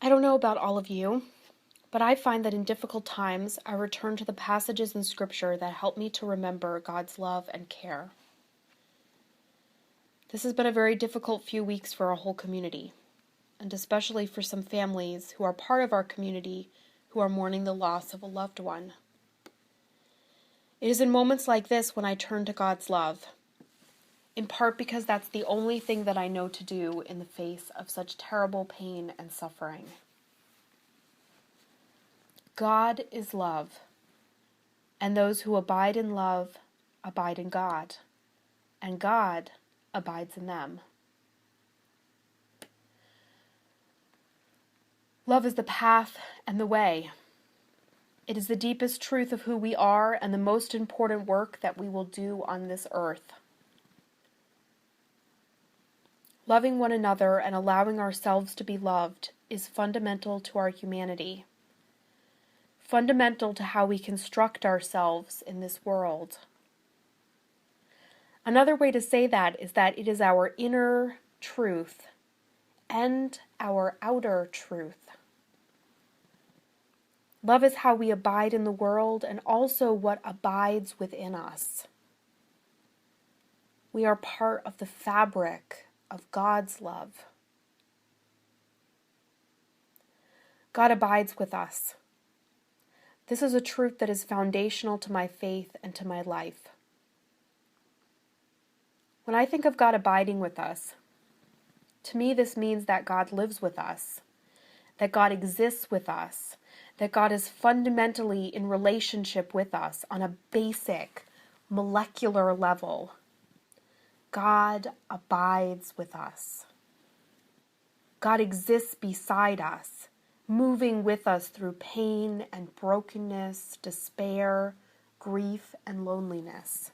I don't know about all of you, but I find that in difficult times, I return to the passages in Scripture that help me to remember God's love and care. This has been a very difficult few weeks for our whole community, and especially for some families who are part of our community who are mourning the loss of a loved one. It is in moments like this when I turn to God's love, in part because that's the only thing that I know to do in the face of such terrible pain and suffering. God is love, and those who abide in love abide in God, and God abides in them. Love is the path and the way. It is the deepest truth of who we are and the most important work that we will do on this earth. Loving one another and allowing ourselves to be loved is fundamental to our humanity, fundamental to how we construct ourselves in this world. Another way to say that is that it is our inner truth and our outer truth. Love is how we abide in the world and also what abides within us. We are part of the fabric of God's love. God abides with us. This is a truth that is foundational to my faith and to my life. When I think of God abiding with us, to me this means that God lives with us, that God exists with us, that God is fundamentally in relationship with us on a basic, molecular level. God abides with us. God exists beside us, moving with us through pain and brokenness, despair, grief, and loneliness.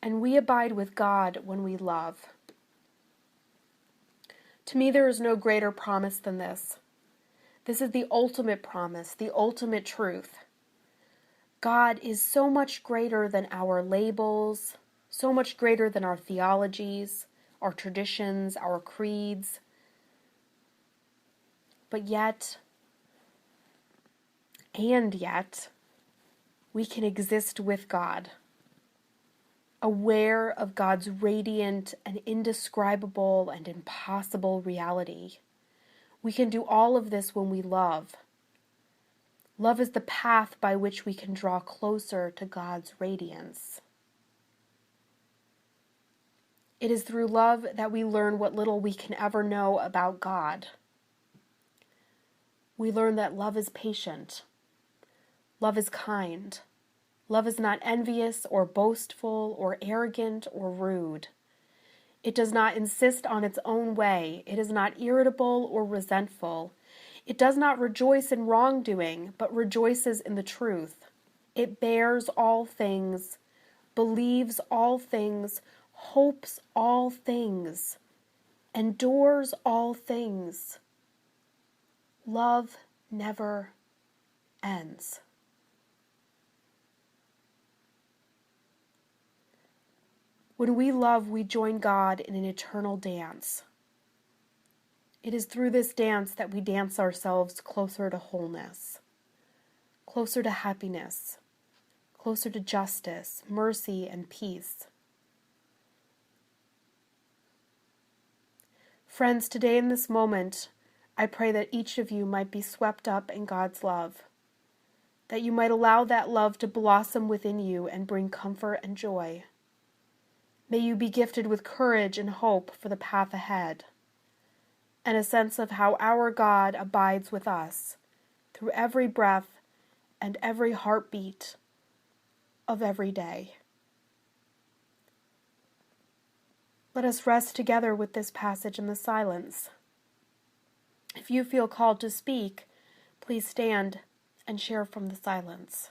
And we abide with God when we love. To me, there is no greater promise than this. This is the ultimate promise, the ultimate truth. God is so much greater than our labels, so much greater than our theologies, our traditions, our creeds. But yet, we can exist with God, aware of God's radiant and indescribable and impossible reality. We can do all of this when we love. Love is the path by which we can draw closer to God's radiance. It is through love that we learn what little we can ever know about God. We learn that love is patient. Love is kind. Love is not envious or boastful or arrogant or rude. It does not insist on its own way. It is not irritable or resentful. It does not rejoice in wrongdoing, but rejoices in the truth. It bears all things, believes all things, hopes all things, endures all things. Love never ends. When we love, we join God in an eternal dance. It is through this dance that we dance ourselves closer to wholeness, closer to happiness, closer to justice, mercy, and peace. Friends, today in this moment, I pray that each of you might be swept up in God's love, that you might allow that love to blossom within you and bring comfort and joy. May you be gifted with courage and hope for the path ahead, and a sense of how our God abides with us through every breath and every heartbeat of every day. Let us rest together with this passage in the silence. If you feel called to speak, please stand and share from the silence.